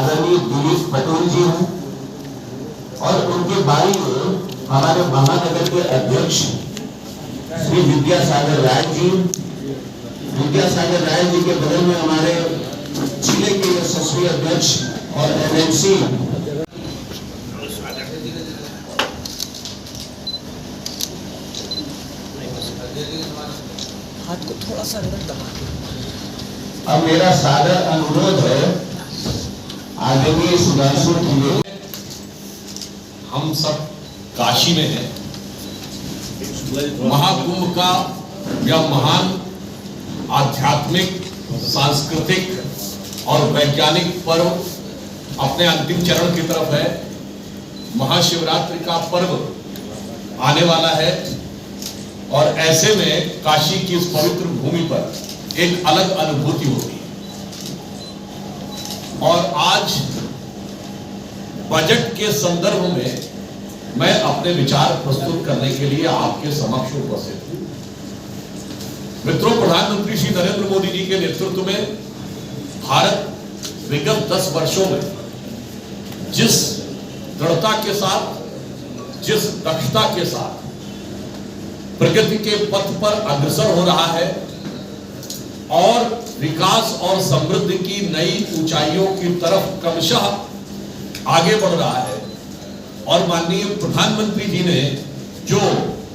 आदरणीय दिलीप पटोल जी हैं और उनके बाई में हमारे महानगर के अध्यक्ष श्री विद्यासागर राय जी। विद्यासागर राय जी के बगल में हमारे जिले के यशस्वी अध्यक्ष और एमएलसी हाथ को थोड़ा सा अंदर दबा। अब मेरा सादर अनुरोध है आदरणीय सुधांशु त्रिवेदी। हम सब काशी में हैं। महाकुंभ का यह महान आध्यात्मिक, सांस्कृतिक और वैज्ञानिक पर्व अपने अंतिम चरण की तरफ है। महाशिवरात्रि का पर्व आने वाला है और ऐसे में काशी की इस पवित्र भूमि पर एक अलग अनुभूति होती है। और आज बजट के संदर्भ में मैं अपने विचार प्रस्तुत करने के लिए आपके समक्ष उपस्थित हूं। मित्रों, प्रधानमंत्री श्री नरेंद्र मोदी जी के नेतृत्व में भारत विगत 10 वर्षों में जिस दृढ़ता के साथ, जिस दक्षता के साथ प्रगति के पथ पर अग्रसर हो रहा है और विकास और समृद्धि की नई ऊंचाइयों की तरफ क्रमशः आगे बढ़ रहा है, और माननीय प्रधानमंत्री जी ने जो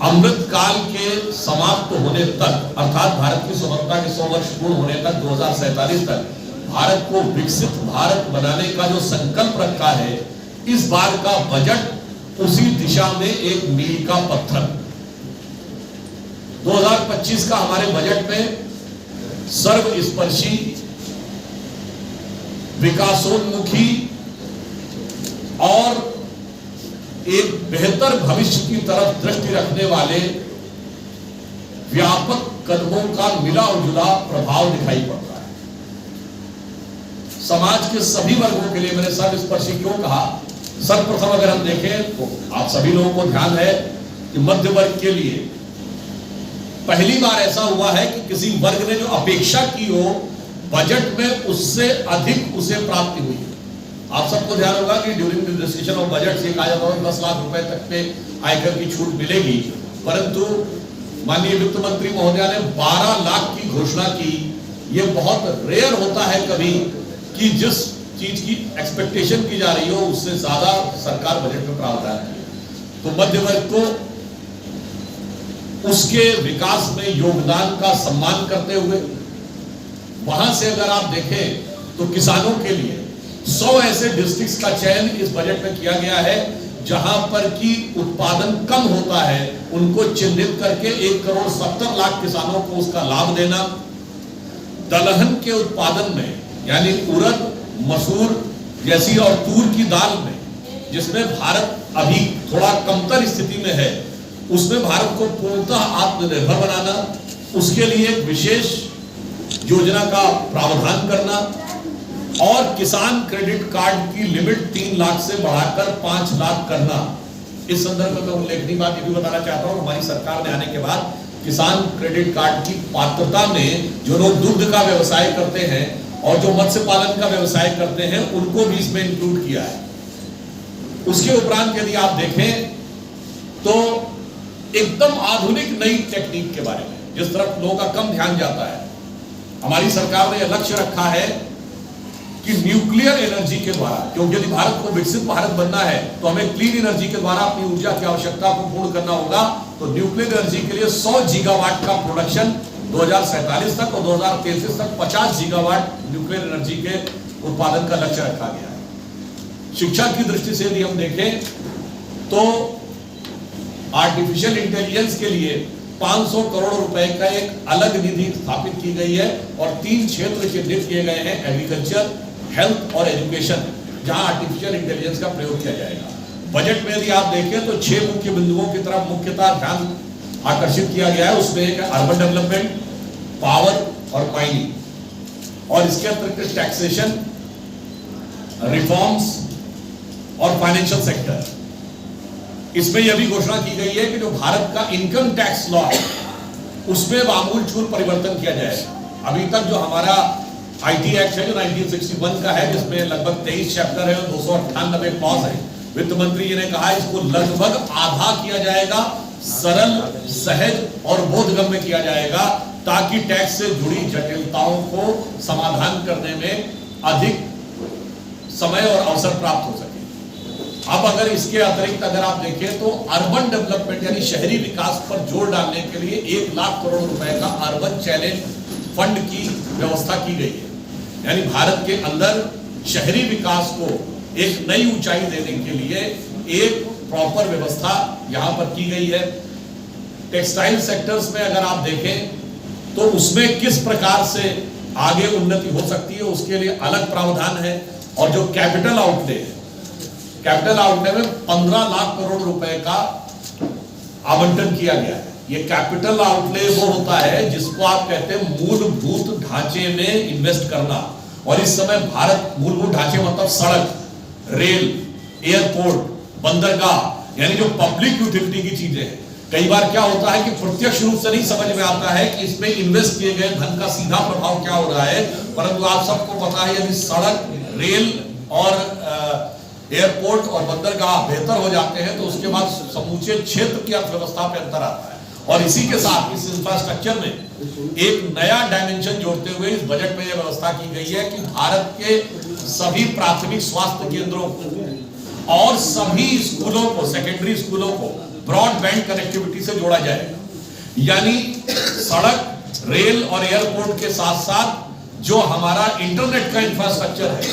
अमृत काल के समाप्त होने तक, अर्थात भारत की स्वतंत्रता के 100 वर्ष पूर्ण होने तक 2047 तक भारत को विकसित भारत बनाने का जो संकल्प रखा है, इस बार का बजट उसी दिशा में एक मील का पत्थर। 2025 का हमारे बजट में सर्वस्पर्शी, विकासोन्मुखी और एक बेहतर भविष्य की तरफ दृष्टि रखने वाले व्यापक कदमों का मिला जुला प्रभाव दिखाई पड़ रहा है। समाज के सभी वर्गों के लिए मैंने सर्वस्पर्शी क्यों कहा? सर्वप्रथम अगर हम देखें तो आप सभी लोगों को ध्यान है कि मध्य वर्ग के लिए पहली बार ऐसा हुआ है कि किसी वर्ग ने जो अपेक्षा की हो बजट में, उससे अधिक उसे प्राप्ति हुई है। आप सबको ध्यान होगा कि during the discussion of budget से कहा जाता है 10 लाख रुपए तक के आयकर की छूट मिलेगी, परंतु माननीय वित्त मंत्री महोदया ने 12 लाख की घोषणा की। यह बहुत रेयर होता है कभी कि जिस चीज की एक्सपेक्टेशन की जा रही हो उससे ज्यादा सरकार बजट में प्रावधान करे। तो मध्य वर्ग को उसके विकास में योगदान का सम्मान करते हुए, वहां से अगर आप देखें तो किसानों के लिए 100 ऐसे डिस्ट्रिक्ट्स का चयन इस बजट में किया गया है जहां पर की उत्पादन कम होता है, उनको चिन्हित करके 1,70,00,000 किसानों को उसका लाभ देना। दलहन के उत्पादन में, यानी उड़द, मसूर जैसी और तूर की दाल में, जिसमें भारत अभी थोड़ा कमतर स्थिति में है, उसमें भारत को पूर्णतः आत्मनिर्भर बनाना, उसके लिए एक विशेष योजना का प्रावधान करना और किसान क्रेडिट कार्ड की लिमिट 3 लाख से बढ़ाकर 5 लाख करना। इस संदर्भ में मैं उल्लेखनीय बात ये भी बताना चाहता हूं, हमारी सरकार ने आने के बाद किसान क्रेडिट कार्ड की पात्रता में जो लोग दुग्ध का व्यवसाय करते हैं और जो मत्स्य पालन का व्यवसाय करते हैं उनको भी इसमें इंक्लूड किया है। उसके उपरांत यदि आप देखें तो एकदम आधुनिक नई टेक्निक के बारे में, जिस तरफ लोगों का कम ध्यान जाता है, हमारी सरकार ने यह लक्ष्य रखा है कि न्यूक्लियर एनर्जी के द्वारा, क्योंकि यदि भारत को विकसित भारत बनना है तो हमें क्लीन एनर्जी के द्वारा अपनी ऊर्जा की आवश्यकता को पूर्ण करना होगा। तो न्यूक्लियर एनर्जी के लिए 100 गीगावाट का प्रोडक्शन 2047 तक और 2033 तक 50 गीगावाट न्यूक्लियर एनर्जी के उत्पादन का लक्ष्य रखा गया है। शिक्षा की दृष्टि से यदि हम देखें तो आर्टिफिशियल इंटेलिजेंस के लिए 500 करोड़ रुपए का एक अलग निधि स्थापित की गई है और 3 क्षेत्र चिन्हित किए गए हैं, एग्रीकल्चर, हेल्थ और एजुकेशन, जहां आर्टिफिशियल इंटेलिजेंस का प्रयोग किया जाएगा। बजट में यदि आप देखें तो 6 मुख्य बिंदुओं की तरफ मुख्यतः ध्यान आकर्षित किया गया है। उसमें एक अर्बन डेवलपमेंट, पावर और माइनिंग, और इसके अतिरिक्त टैक्सेशन, रिफॉर्म्स और फाइनेंशियल सेक्टर। इसमें यह भी घोषणा की गई है कि जो भारत का इनकम टैक्स लॉ है उसमें आमूलचूल परिवर्तन किया जाएगा। अभी तक जो हमारा IT एक्ट है जो 1961 का है, जिसमें लगभग 23 चैप्टर है और 298 क्लॉज है। वित्त मंत्री जी ने कहा इसको लगभग आधा किया जाएगा, सरल, सहज और बोधगम्य किया जाएगा, ताकि टैक्स से जुड़ी जटिलताओं को समाधान करने में अधिक समय और अवसर प्राप्त हो सके। अब अगर इसके अतिरिक्त अगर आप देखें तो अर्बन डेवलपमेंट यानी शहरी विकास पर जोर डालने के लिए 1 लाख करोड़ रुपए का अर्बन चैलेंज फंड की व्यवस्था की गई है। यानी भारत के अंदर शहरी विकास को एक नई ऊंचाई देने के लिए एक प्रॉपर व्यवस्था यहां पर की गई है। टेक्सटाइल सेक्टर्स में अगर आप देखें तो उसमें किस प्रकार से आगे उन्नति हो सकती है, उसके लिए अलग प्रावधान है। और जो कैपिटल आउटले है, कैपिटल आउटले में 15 लाख करोड़ रुपए का आवंटन किया गया है। ये कैपिटल आउटले वो होता है जिसको आप कहते हैं मूलभूत ढांचे में इन्वेस्ट करना। और इस समय भारत मूलभूत ढांचे मतलब सड़क, रेल, एयरपोर्ट, बंदरगाह यानी जो पब्लिक यूटिलिटी की चीजें हैं। कई बार क्या होता है कि प्रत्यक्ष रूप से नहीं समझ में आता है कि इसमें इन्वेस्ट किए गए धन का सीधा प्रभाव क्या हो रहा है, परंतु आप सबको पता है यदि सड़क, रेल और एयरपोर्ट और बंदरगाह बेहतर हो जाते हैं तो उसके बाद समूचे क्षेत्र की अर्थव्यवस्था पे अंतर आता है। और इसी के साथ इस इंफ्रास्ट्रक्चर में एक नया डायमेंशन जोड़ते हुए इस बजट में यह व्यवस्था की गई है कि भारत के सभी प्राथमिक स्वास्थ्य केंद्रों को और सभी स्कूलों को, सेकेंडरी स्कूलों को ब्रॉडबैंड कनेक्टिविटी से जोड़ा जाएगा। यानी सड़क, रेल और एयरपोर्ट के साथ साथ जो हमारा इंटरनेट का इंफ्रास्ट्रक्चर है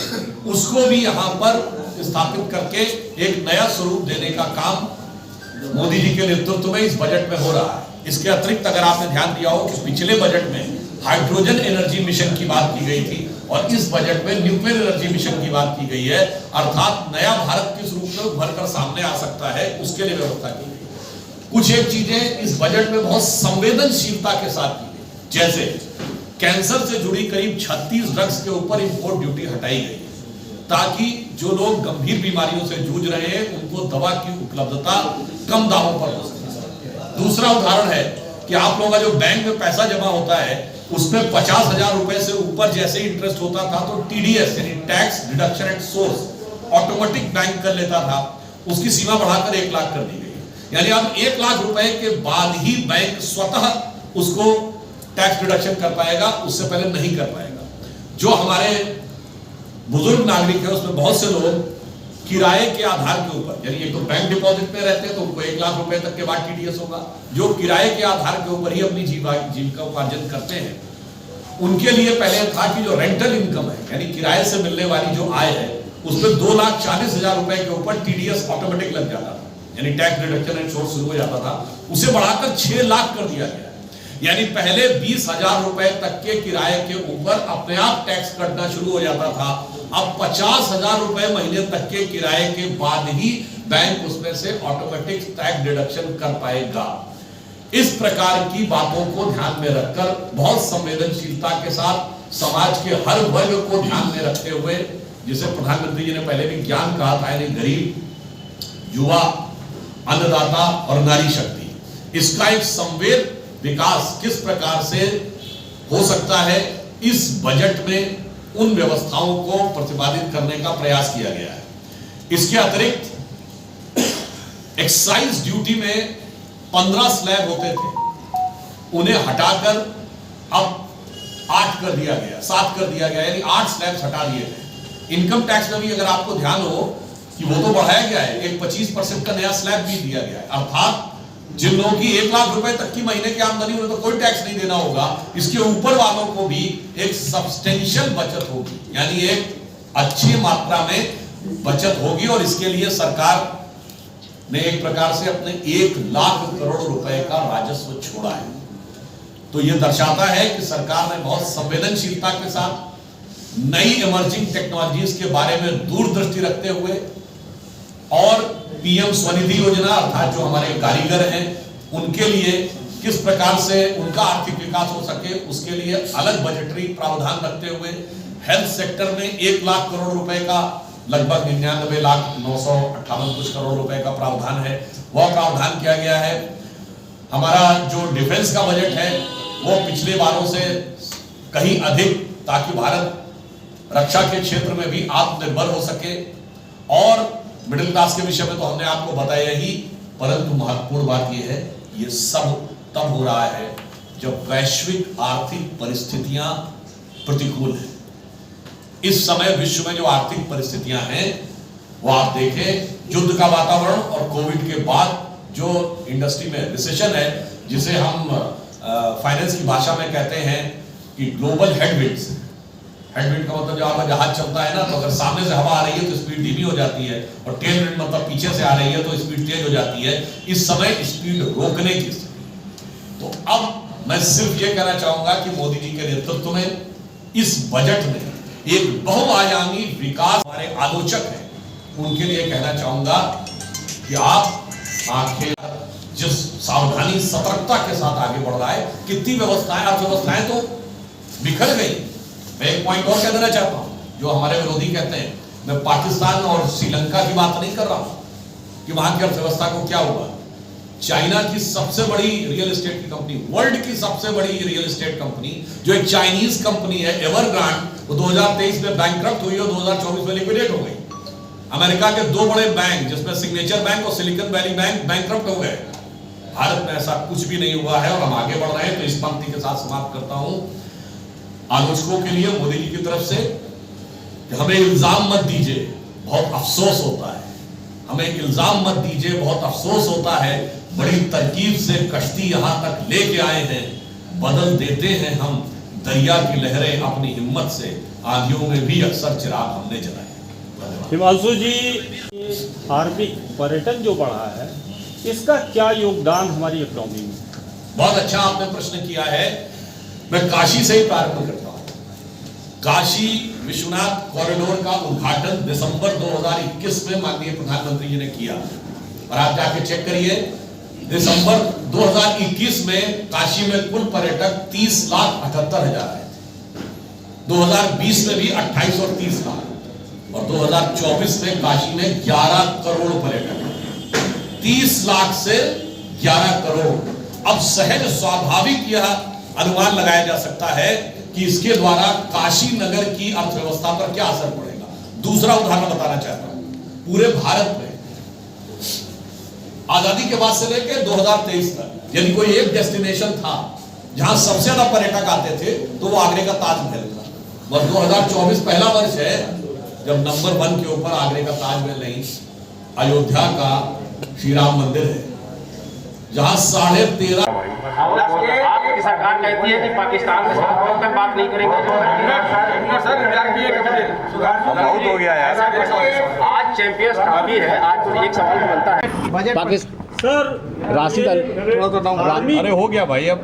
उसको भी यहां पर स्थापित करके एक नया स्वरूप देने का काम मोदी जी के नेतृत्व में इस बजट में हो रहा है। इसके अतिरिक्त अगर आपने ध्यान दिया हो कि पिछले बजट में हाइड्रोजन एनर्जी मिशन की बात की गई थी और इस बजट में न्यूक्लियर एनर्जी मिशन की बात की गई है, अर्थात नया भारत किस रूप में उभर कर सामने आ सकता है उसके लिए व्यवस्था की गई। कुछ एक चीजें इस बजट में बहुत संवेदनशीलता के साथ की गई, जैसे कैंसर से जुड़ी करीब 36 ड्रग्स के ऊपर इंपोर्ट ड्यूटी हटाई गई ताकि जो लोग गंभीर बीमारियों से जूझ रहे हैं उनको दवा की उपलब्धता कम दामों पर हो सके। दूसरा उदाहरण है कि आप लोगों का जो बैंक में पैसा जमा होता है उसमें 50,000 रुपए से ऊपर जैसे इंटरेस्ट होता था तो TDS यानी tax deduction at source automatic bank कर लेता था, उसकी सीमा बढ़ाकर 1 लाख कर दी गई। यानी अब 1 लाख रुपए के बाद ही बैंक स्वतः उसको टैक्स डिडक्शन कर पाएगा, उससे पहले नहीं कर पाएगा। जो हमारे बुजुर्ग नागरिक है उसमें बहुत से लोग किराए के आधार के ऊपर, यानी एक तो बैंक डिपॉजिट में रहते हैं तो उनको 1 लाख रुपए तक के बाद TDS होगा। जो किराए के आधार के ऊपर ही अपनी जीविका उपार्जन करते हैं उनके लिए पहले था कि जो रेंटल इनकम है यानी किराए से मिलने वाली जो आय है उसमें 2,40,000 रुपए के ऊपर TDS ऑटोमेटिक लग जाता था, यानी टैक्स डिडक्शन एंड सोर्स शुरू हो जाता था। उसे बढ़ाकर 6 लाख कर दिया गया। यानी पहले 20,000 रुपए तक के किराए के ऊपर अपने आप टैक्स कटना शुरू हो जाता था, अब 50,000 रुपए महीने तक के किराए के बाद ही बैंक उसमें से ऑटोमेटिक टैक्स डिडक्शन कर पाएगा। इस प्रकार की बातों को ध्यान में रखकर बहुत संवेदनशीलता के साथ समाज के हर वर्ग को ध्यान में रखते हुए, जिसे प्रधानमंत्री जी ने पहले भी ज्ञान कहा था, यानी गरीब, युवा, अन्नदाता और नारी शक्ति, इसका एक संवेद विकास किस प्रकार से हो सकता है, इस बजट में उन व्यवस्थाओं को प्रतिपादित करने का प्रयास किया गया है। इसके अतिरिक्त एक्साइज ड्यूटी में 15 स्लैब होते थे, उन्हें हटाकर अब 8 कर दिया गया, 7 कर दिया गया, यानी 8 स्लैब्स हटा दिए गए। इनकम टैक्स में भी अगर आपको ध्यान हो कि वो तो बढ़ाया गया है, एक 25% का नया स्लैब भी दिया गया है, अर्थात जिन लोगों की 1 लाख रुपए तक की महीने की आमदनी उन्हें तो कोई टैक्स नहीं देना होगा, इसके ऊपर वालों को भी एक सब्सटेंशियल बचत होगी, यानी एक अच्छी मात्रा में बचत होगी। और इसके लिए सरकार ने एक प्रकार से अपने 1 लाख करोड़ रुपए का राजस्व छोड़ा है। तो यह दर्शाता है कि सरकार ने बहुत संवेदनशीलता के साथ नई इमर्जिंग टेक्नोलॉजीज के बारे में दूरदृष्टि रखते हुए और PM स्वनिधि योजना अर्थात जो हमारे कारीगर हैं उनके लिए किस प्रकार से उनका आर्थिक विकास हो सके उसके लिए अलग बजटरी प्रावधान रखते हुए हेल्थ सेक्टर में 1 लाख करोड़ रुपए का लगभग 99,958 कुछ करोड़ रुपए का प्रावधान है, वह प्रावधान किया गया है। हमारा जो डिफेंस का बजट है वो पिछले बारों से कहीं अधिक ताकि भारत रक्षा के क्षेत्र में भी आत्मनिर्भर हो सके। और मिडिल क्लास के विषय में तो हमने आपको बताया ही, परंतु महत्वपूर्ण बात यह है, ये सब तब हो रहा है जब वैश्विक आर्थिक परिस्थितियां प्रतिकूल हैं। इस समय विश्व में जो आर्थिक परिस्थितियां हैं वो आप देखें, युद्ध का वातावरण और कोविड के बाद जो इंडस्ट्री में रिसेशन है, जिसे हम फाइनेंस की भाषा में कहते हैं कि ग्लोबल हेडविंड्स। हेडविंड का मतलब जब आपका जहाज चलता है ना, तो अगर सामने से हवा आ रही है तो स्पीड धीमी हो जाती है, और टेल विंड मतलब पीछे से आ रही है तो स्पीड तेज हो जाती है। इस समय स्पीड रोकने की स्थिति। तो अब मैं सिर्फ ये कहना चाहूंगा कि मोदी जी के नेतृत्व में इस बजट में एक बहुआयामी विकास, हमारे आलोचक हैं उनके लिए कहना चाहूंगा कि आप आखिर जिस सावधानी सतर्कता के साथ आगे बढ़ रहा है, कितनी व्यवस्थाएं, अर्थव्यवस्थाएं तो बिखर गई। मैं एक पॉइंट और कह देना चाहता हूं, जो हमारे विरोधी कहते हैं, मैं पाकिस्तान और श्रीलंका की बात नहीं कर रहा हूं कि वहां की अर्थव्यवस्था को क्या हुआ। चाइना की सबसे बड़ी रियल एस्टेट की कंपनी, वर्ल्ड की सबसे बड़ी रियल एस्टेट कंपनी, जो एक चाइनीज कंपनी है एवरग्रांड, वो 2023 में बैंकक्रप्ट हुई और 2024 में लिक्विडेट हो गई। अमेरिका के दो बड़े बैंक, जिसमें सिग्नेचर बैंक और सिलिकॉन वैली बैंक, बैंकक्रप्ट हो गए। भारत में ऐसा कुछ भी नहीं हुआ है और हम आगे बढ़ रहे हैं। तो इस पंक्ति के साथ समाप्त करता हूं, आलोचकों के लिए मोदी जी की तरफ से कि हमें इल्जाम मत दीजिए, बहुत अफसोस होता है। हमें इल्जाम मत दीजिए, बहुत अफसोस होता है। बड़ी तरकीब से कश्ती यहां तक लेके आए हैं, बदल देते हैं हम दरिया की लहरें अपनी हिम्मत से। आंधियों में भी अक्सर चिराग हमने जलाए। हिमांशु जी, धार्मिक पर्यटन जो बढ़ा है, इसका क्या योगदान हमारी इकोनॉमी में? बहुत अच्छा आपने प्रश्न किया है। मैं काशी से ही प्रारंभ करता हूं। काशी विश्वनाथ कॉरिडोर का उद्घाटन दिसंबर 2021 में माननीय प्रधानमंत्री जी ने किया, और आप जाके चेक करिए, दिसंबर 2021 में काशी में कुल पर्यटक 30,78,000 आए थे। 2020 में भी 28 और 30 लाख, और 2024 में काशी में 11 करोड़ पर्यटक, 30 लाख से 11 करोड़। अब सहज स्वाभाविक यह अनुमान लगाया जा सकता है कि इसके द्वारा काशी नगर की अर्थव्यवस्था पर क्या असर पड़ेगा। दूसरा उदाहरण बताना चाहता हूं, पूरे भारत में आजादी के बाद से लेकर 2023 तक यदि कोई एक डेस्टिनेशन था जहां सबसे ज्यादा पर्यटक आते थे, तो वो आगरे का ताजमहल था। और 2024 पहला वर्ष है जब नंबर 1 के ऊपर आगरे का ताजमहल नहीं, अयोध्या का श्री राम मंदिर है, जहां 13.5 आपकी सरकार कहती है कि पाकिस्तान के साथ में बात नहीं करेंगे। बहुत हो गया यार। आज चैंपियंस ट्रॉफी है, आज तो एक सवाल बनता है पाकिस्तान सर राशि अरे हो गया भाई, अब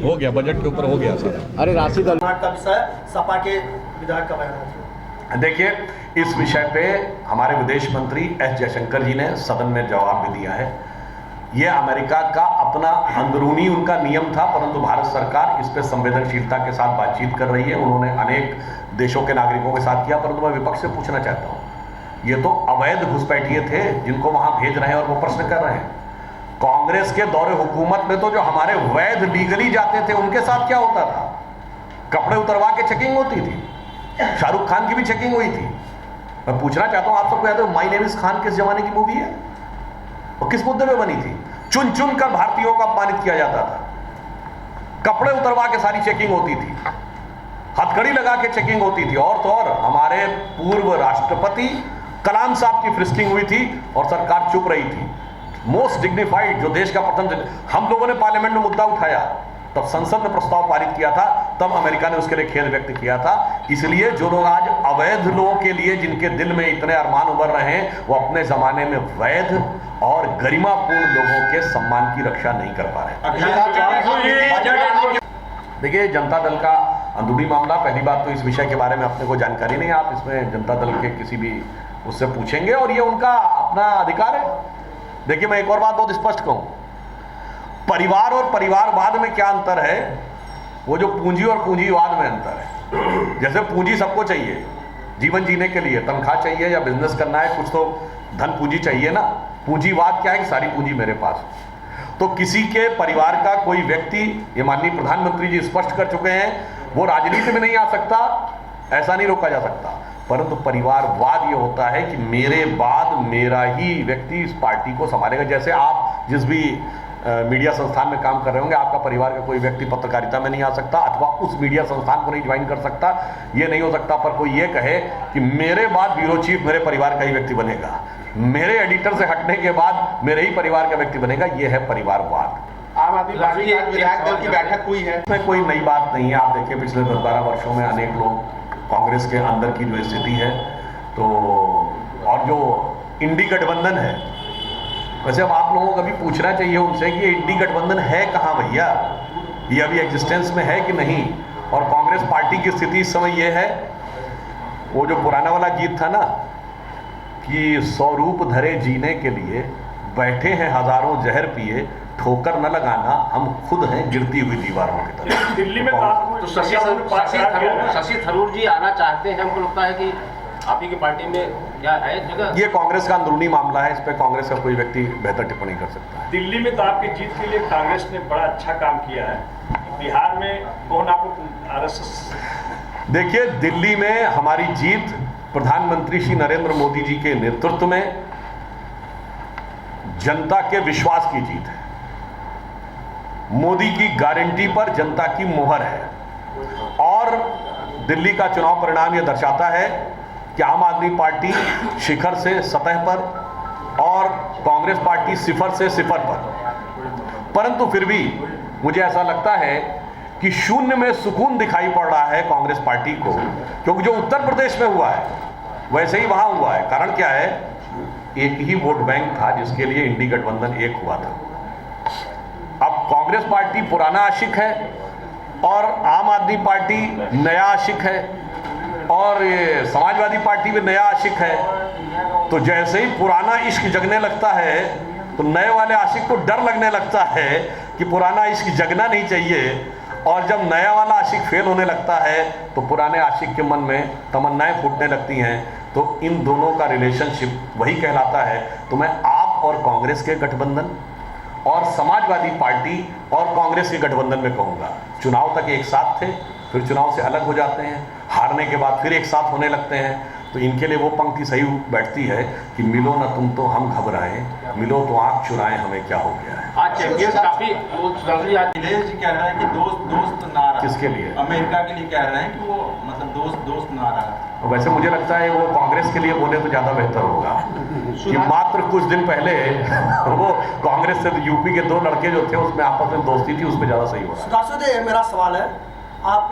हो गया, बजट के ऊपर हो गया सर। अरे राशि दल का विषय सपा के विधायक का बयान। देखिए, इस विषय पे हमारे विदेश मंत्री एस जयशंकर जी ने सदन में जवाब भी दिया है। ये अमेरिका का अपना अंदरूनी उनका नियम था, परंतु भारत सरकार इस पे संवेदनशीलता के साथ बातचीत कर रही है। उन्होंने अनेक देशों के नागरिकों के साथ किया, परंतु मैं विपक्ष से पूछना चाहता हूँ, ये तो अवैध घुसपैठिए थे जिनको वहां भेज रहे हैं और वो प्रश्न कर रहे हैं। कांग्रेस के दौरे हुकूमत में तो जो हमारे वैध लीगली जाते थे उनके साथ क्या होता था? कपड़े उतरवा के चेकिंग होती थी, शाहरुख खान की भी चेकिंग हुई थी। मैं पूछना चाहता हूं, आप सबको याद है माय नेम इज खान किस जमाने की मूवी है और किस मुद्दे पे बनी थी? चुन चुन कर भारतीयों को अपमानित किया जाता था, कपड़े उतरवा के सारी चेकिंग होती थी, हथकड़ी लगा के चेकिंग होती थी। और तो और हमारे पूर्व राष्ट्रपति कलाम साहब की फ्रिस्किंग हुई थी और सरकार चुप रही थी। मोस्ट डिग्निफाइड, जो देश का प्रथम, हम लोगों ने पार्लियामेंट में मुद्दा उठाया, तब संसद ने प्रस्ताव पारित किया था, तब अमेरिका ने उसके लिए खेद व्यक्त किया था। इसलिए जो लोग आज अवैध लोगों के लिए, जिनके दिल में इतने अरमान उभर रहे हैं, वो अपने जमाने में वैध और गरिमापूर्ण लोगों के सम्मान की रक्षा नहीं कर पा रहे। देखिए, जनता दल का अंदरूनी मामला, पहली बात तो इस विषय के बारे में अपने को जानकारी नहीं। आप इसमें जनता दल के किसी भी उससे पूछेंगे और ये उनका अपना अधिकार है। देखिए, मैं एक और बात बहुत स्पष्ट कहूं, परिवार और परिवारवाद में क्या अंतर है? वो जो पूंजी और पूंजीवाद में अंतर है। जैसे पूंजी सबको चाहिए जीवन जीने के लिए, तनख्वाह चाहिए या बिजनेस करना है, कुछ तो धन पूंजी चाहिए ना। पूंजीवाद क्या है कि सारी पूंजी मेरे पास। तो किसी के परिवार का कोई व्यक्ति, ये माननीय प्रधानमंत्री जी स्पष्ट कर चुके हैं, वो राजनीति में नहीं आ सकता, ऐसा नहीं रोका जा सकता, परंतु परिवारवाद ये होता है कि मेरे बाद मेरा ही व्यक्ति इस पार्टी को संभालेगा। जैसे आप जिस भी मीडिया संस्थान में काम कर रहे होंगे, आपका परिवार का कोई व्यक्ति पत्रकारिता में नहीं आ सकता अथवा उस मीडिया संस्थान को नहीं ज्वाइन कर सकता, ये नहीं हो सकता। पर कोई ये कहे कि मेरे बाद ब्यूरो चीफ मेरे परिवार का ही व्यक्ति बनेगा, मेरे एडिटर से हटने के बाद मेरे ही परिवार का व्यक्ति बनेगा, ये है परिवारवाद। आम आदमी पार्टी की विधायक दल की बैठक हुई है, इसमें कोई नई बात नहीं है। आप देखिए पिछले 10-12 वर्षों में अनेक लोग कांग्रेस के अंदर की जो स्थिति है, तो और जो इंडी गठबंधन है, वैसे अब आप लोगों को अभी पूछना चाहिए उनसे कि ये इंडी गठबंधन है कहाँ भैया, ये अभी एग्जिस्टेंस में है कि नहीं। और कांग्रेस पार्टी की स्थिति इस समय ये है, वो जो पुराना वाला गीत था ना कि स्वरूप धरे जीने के लिए बैठे हैं हजारों जहर पिए, ठोकर न लगाना हम खुद हैं गिरती हुई दीवारों की तरह। दिल्ली में तो शशि थरूर जी आना चाहते हैं, हमको लगता है कि आप ही की पार्टी में क्या है जगह? ये कांग्रेस का अंदरूनी मामला है, इस पे कांग्रेस का कोई व्यक्ति बेहतर टिप्पणी कर सकता है। दिल्ली में तो आपकी जीत के लिए कांग्रेस ने बड़ा अच्छा काम किया है, बिहार में कौन आपको आरएसएस? देखिए, दिल्ली में हमारी जीत प्रधानमंत्री श्री नरेंद्र मोदी जी के नेतृत्व में जनता के विश्वास की जीत है। मोदी की गारंटी पर जनता की मोहर है और दिल्ली का चुनाव परिणाम यह दर्शाता है कि आम आदमी पार्टी शिखर से सतह पर और कांग्रेस पार्टी सिफर से सिफर पर। परंतु फिर भी मुझे ऐसा लगता है कि शून्य में सुकून दिखाई पड़ रहा है कांग्रेस पार्टी को, क्योंकि जो उत्तर प्रदेश में हुआ है वैसे ही वहां हुआ है। कारण क्या है, एक ही वोट बैंक था जिसके लिए इंडी गठबंधन एक हुआ था। अब कांग्रेस पार्टी पुराना आशिक है और आम आदमी पार्टी नया आशिक है और ये समाजवादी पार्टी भी नया आशिक है। तो जैसे ही पुराना इश्क जगने लगता है तो नए वाले आशिक को डर लगने लगता है कि पुराना इश्क जगना नहीं चाहिए, और जब नया वाला आशिक फेल होने लगता है तो पुराने आशिक के मन में तमन्नाएं फूटने लगती हैं। तो इन दोनों का रिलेशनशिप वही कहलाता है। तो मैं आप और कांग्रेस के गठबंधन और समाजवादी पार्टी और कांग्रेस के गठबंधन में कहूँगा, चुनाव तक एक साथ थे, फिर चुनाव से अलग हो जाते हैं, हारने के बाद फिर एक साथ होने लगते हैं। तो इनके लिए वो पंक्ति सही बैठती है कि मिलो ना तुम तो हम घबराएं, मिलो तो आंख चुराएं हमें क्या हो गया है। आज चैंपियंस काफी अखिलेश जी कह रहे हैं कि दोस्त ना रहा। किसके लिए? अमेरिका के लिए कह रहे हैं कि वो मतलब दोस्त ना रहा। वैसे मुझे लगता है वो कांग्रेस के लिए बोले तो ज्यादा बेहतर होगा कि मात्र कुछ दिन पहले वो कांग्रेस से यूपी के 2 लड़के जो थे उसमें आपस में दोस्ती थी, उसमें ज्यादा सही होगा। सुधांशु, मेरा सवाल है, आप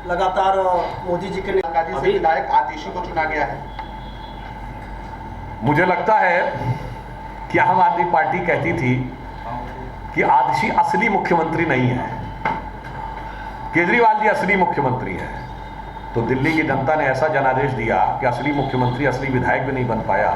लगातार मोदी जी के विधायक आतिशी को चुना गया है। मुझे लगता है कि आम आदमी पार्टी कहती थी कि आतिशी असली मुख्यमंत्री नहीं है, केजरीवाल जी असली मुख्यमंत्री है। तो दिल्ली की जनता ने ऐसा जनादेश दिया कि असली मुख्यमंत्री असली विधायक भी नहीं बन पाया,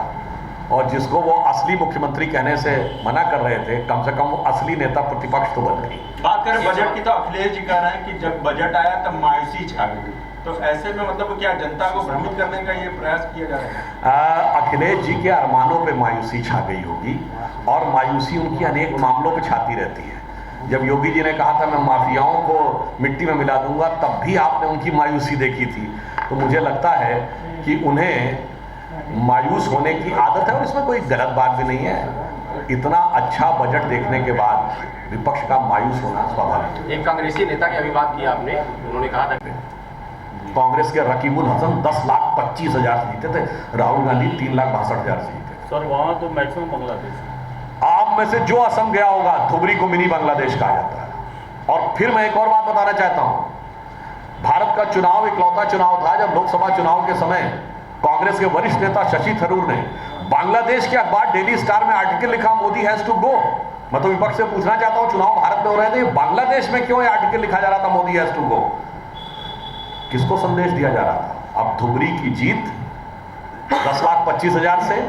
और जिसको वो असली मुख्यमंत्री कहने से मना कर रहे थे, कम से कम वो असली नेता प्रतिपक्ष तो बन गई। बात करें बजट की तो अखिलेश जी कह रहे हैं कि जब बजट आया तब मायूसी छा गई। तो ऐसे में मतलब क्या जनता को भ्रमित करने का ये प्रयास किया जा रहा है? अखिलेश जी के अरमानों पे मायूसी छा गई होगी, और मायूसी उनकी अनेक मामलों पे छाती रहती है। जब योगी जी ने कहा था मैं माफियाओं को मिट्टी में मिला दूंगा, तब भी आपने उनकी मायूसी देखी थी। तो मुझे लगता है कि उन्हें मायूस होने की आदत है, और इसमें कोई गलत बात भी नहीं है। इतना अच्छा बजट देखने के बाद विपक्ष का मायूस होना स्वाभाविक है। एक कांग्रेसी नेता की अभी बात की आपने, उन्होंने कहा था कांग्रेस के रकीबुल हसन 10,25,000 से जीते थे, राहुल गांधी 3,62,000 से जीते। सर वहाँ तो मैक्सिमम बांग्लादेश, आप में से जो असम गया होगा, धुबरी को मिनी बांग्लादेश कहा जाता है। और फिर मैं एक और बात बताना चाहता हूं, भारत का चुनाव इकलौता चुनाव था जब लोकसभा चुनाव के समय कांग्रेस के वरिष्ठ नेता शशि थरूर ने बांग्लादेश के अखबार डेली स्टार में आर्टिकल लिखा, मोदी हैज टू गो। मैं तो विपक्ष से पूछना चाहता हूं, चुनाव भारत में हो रहे थे, बांग्लादेश में क्यों ये आर्टिकल लिखा जा रहा था, मोदी हैज टू गो? किसको संदेश दिया जा रहा था? अब धुबरी की जीत 10,25,000 से,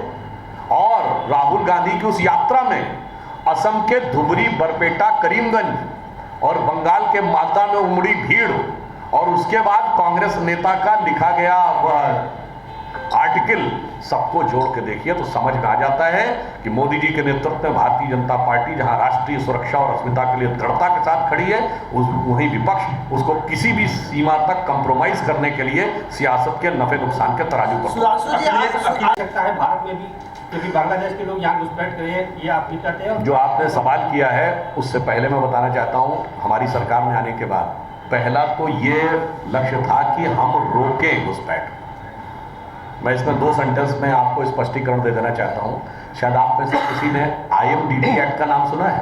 और राहुल गांधी की उस यात्रा में असम के धुबरी, बरपेटा, करीमगंज और बंगाल के मालदा में उमड़ी भीड़, और उसके बाद कांग्रेस नेता का लिखा गया आर्टिकल सबको जोड़ के देखिए तो समझ में आ जाता है कि मोदी जी के नेतृत्व में भारतीय जनता पार्टी जहां राष्ट्रीय सुरक्षा और अस्मिता के लिए दृढ़ता के साथ खड़ी है, वहीं विपक्ष उसको किसी भी सीमा तक कंप्रोमाइज करने के लिए सियासत के नफे नुकसान के तराजू पर सकता है भारत में भी, क्योंकि बांग्लादेश के लोग यहाँ घुसपैठ करे, ये आप भी कहते हैं। जो आपने सवाल किया है उससे पहले मैं बताना चाहता हूं, हमारी सरकार में आने के बाद पहला तो ये लक्ष्य था कि हम रोकें घुसपैठ। मैं इसमें 2 सेंटेंस में आपको स्पष्टीकरण दे देना चाहता हूं। शायद आप में से किसी ने IMDT एक्ट का नाम सुना है।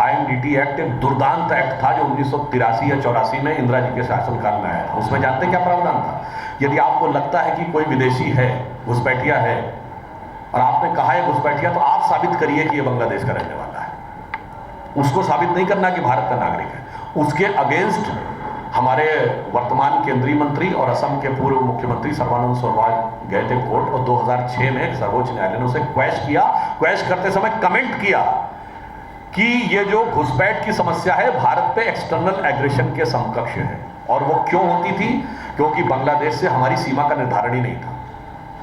IMDT एक्ट एक दुर्दांत एक्ट था जो 1983 या 84 में इंदिरा जी के शासनकाल में आया था। उसमें जानते हैं क्या प्रावधान था? यदि आपको लगता है कि कोई विदेशी है, घुसपैठिया है, और आपने कहा है घुसपैठिया, तो आप साबित करिए कि ये बांग्लादेश का रहने वाला है। उसको साबित नहीं करना कि भारत का नागरिक है। उसके अगेंस्ट हमारे वर्तमान केंद्रीय मंत्री और असम के पूर्व मुख्यमंत्री सर्बानंद सोनोवाल गए थे कोर्ट, और 2006 में सर्वोच्च न्यायालय ने उसे क्वैश किया। क्वैश करते समय कमेंट किया कि ये जो घुसपैठ की समस्या है भारत पे एक्सटर्नल एग्रेशन के समकक्ष है। और वो क्यों होती थी? क्योंकि बांग्लादेश से हमारी सीमा का निर्धारण ही नहीं था।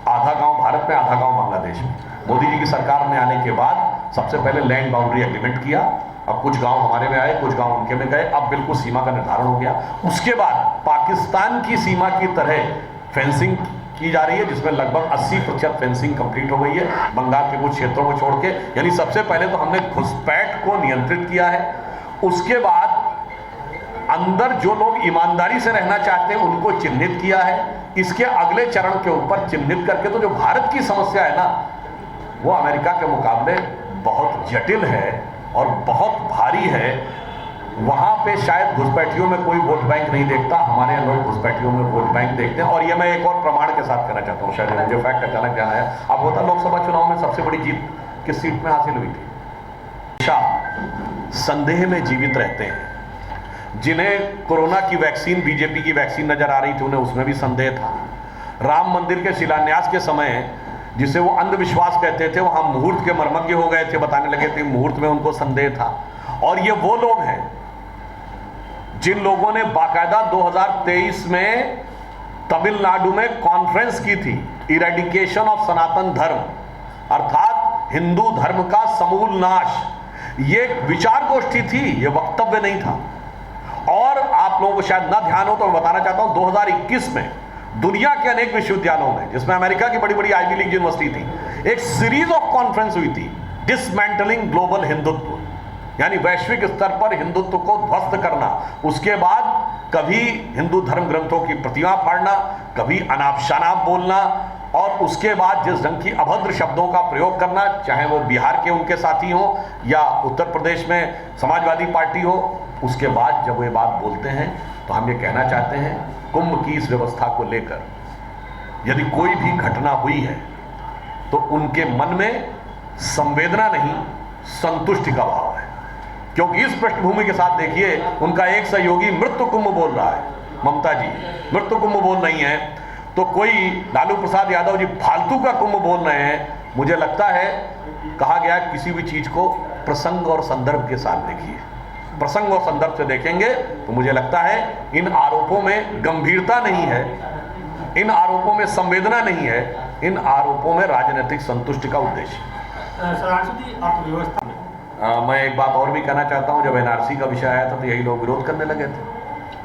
आधा गांव भारत में, आधा गांव बांग्लादेश में। मोदी जी की सरकार में आने के बाद सबसे पहले लैंड बाउंड्री एग्रीमेंट किया। अब कुछ गांव हमारे में आए, कुछ गांव उनके में गए, अब बिल्कुल सीमा का निर्धारण हो गया। उसके बाद पाकिस्तान की सीमा की तरह फेंसिंग की जा रही है, जिसमें लगभग 80% फेंसिंग कंप्लीट हो गई है बंगाल के कुछ क्षेत्रों को छोड़ के। यानी सबसे पहले तो हमने घुसपैठ को नियंत्रित किया है। उसके बाद अंदर जो लोग ईमानदारी से रहना चाहते हैं उनको चिन्हित किया है। इसके अगले चरण के ऊपर चिन्हित करके तो जो भारत की समस्या है ना, वो अमेरिका के मुकाबले बहुत जटिल है और बहुत भारी है। वहां पे शायद घुसपैठियों में कोई वोट बैंक नहीं देखता, हमारे यहाँ लोग घुसपैठियों में वोट बैंक देखते हैं। और ये मैं एक और प्रमाण के साथ कहना चाहता हूँ, शायद मुझे फैक्ट अचानक ध्यान आया। अब होता लोकसभा चुनाव में सबसे बड़ी जीत किस सीट में हासिल हुई थी? संदेह में जीवित रहते हैं। जिन्हें कोरोना की वैक्सीन, बीजेपी की वैक्सीन नजर आ रही थी, उन्हें उसमें भी संदेह था। राम मंदिर के शिलान्यास के समय जिसे वो अंधविश्वास कहते थे, वहां मुहूर्त के मर्मज्ञ हो गए थे, बताने लगे थे मुहूर्त में उनको संदेह था। और ये वो लोग हैं जिन लोगों ने बाकायदा 2023 में तमिलनाडु में कॉन्फ्रेंस की थी, इरेडिकेशन ऑफ सनातन धर्म, अर्थात हिंदू धर्म का समूल नाश। ये विचार गोष्ठी थी, ये वक्तव्य नहीं था। और आप लोगों को शायद ना ध्यान हो तो मैं बताना चाहता हूं, 2021 में दुनिया के अनेक विश्वविद्यालयों में, जिसमें अमेरिका की बड़ी बड़ी आईवी लीग यूनिवर्सिटी थी, एक सीरीज ऑफ कॉन्फ्रेंस हुई थी, डिसमेंटलिंग ग्लोबल हिंदुत्व, यानी वैश्विक स्तर पर हिंदुत्व को ध्वस्त करना। उसके बाद कभी हिंदू धर्म ग्रंथों की प्रतिमा फाड़ना, कभी अनाप शनाप बोलना, और उसके बाद जिस ढंग की अभद्र शब्दों का प्रयोग करना, चाहे वो बिहार के उनके साथी हो या उत्तर प्रदेश में समाजवादी पार्टी हो। उसके बाद जब वे बात बोलते हैं तो हम ये कहना चाहते हैं, कुंभ की इस व्यवस्था को लेकर यदि कोई भी घटना हुई है तो उनके मन में संवेदना नहीं, संतुष्टि का भाव है। क्योंकि इस पृष्ठभूमि के साथ देखिए, उनका एक सहयोगी मृत्यु कुंभ बोल रहा है, ममता जी मृत्यु कुंभ बोल रही हैं, तो कोई लालू प्रसाद यादव जी फालतू का कुंभ बोल रहे हैं। मुझे लगता है, कहा गया किसी भी चीज को प्रसंग और संदर्भ के साथ देखिए। प्रसंग और संदर्भ से देखेंगे तो मुझे लगता है इन आरोपों में गंभीरता नहीं है, इन आरोपों में संवेदना नहीं है, इन आरोपों में राजनीतिक संतुष्टि का उद्देश्य। अर्थव्यवस्था में मैं एक बात और भी कहना चाहता हूं, जब एनआरसी का विषय आया था तो यही लोग विरोध करने लगे थे।